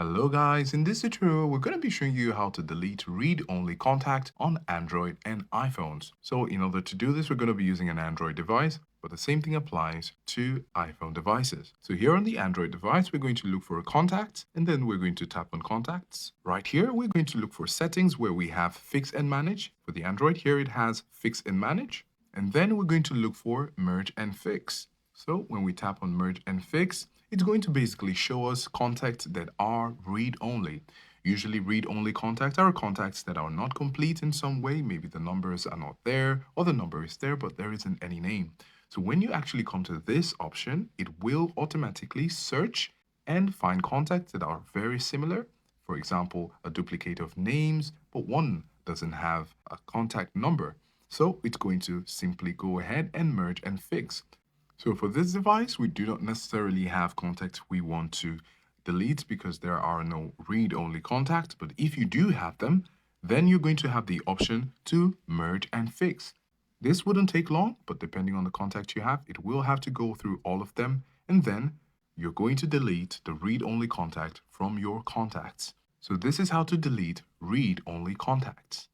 Hello guys, in this tutorial we're going to be showing you how to delete read-only contact on Android and iPhones. So in order to do this we're going to be using an Android device, but the same thing applies to iPhone devices. So here on the Android device we're going to look for a contact and then we're going to tap on contacts. Right here we're going to look for settings where we have fix and manage. For the Android here it has fix and manage, and then we're going to look for merge and fix. So when we tap on merge and fix, it's going to basically show us contacts that are read-only. Usually read-only contacts are contacts that are not complete in some way. Maybe the numbers are not there or the number is there, but there isn't any name. So when you actually come to this option, it will automatically search and find contacts that are very similar. For example, a duplicate of names, but one doesn't have a contact number. So it's going to simply go ahead and merge and fix. So for this device, we do not necessarily have contacts we want to delete because there are no read-only contacts. But if you do have them, then you're going to have the option to merge and fix. This wouldn't take long, but depending on the contact you have, it will have to go through all of them. And then you're going to delete the read-only contact from your contacts. So this is how to delete read-only contacts.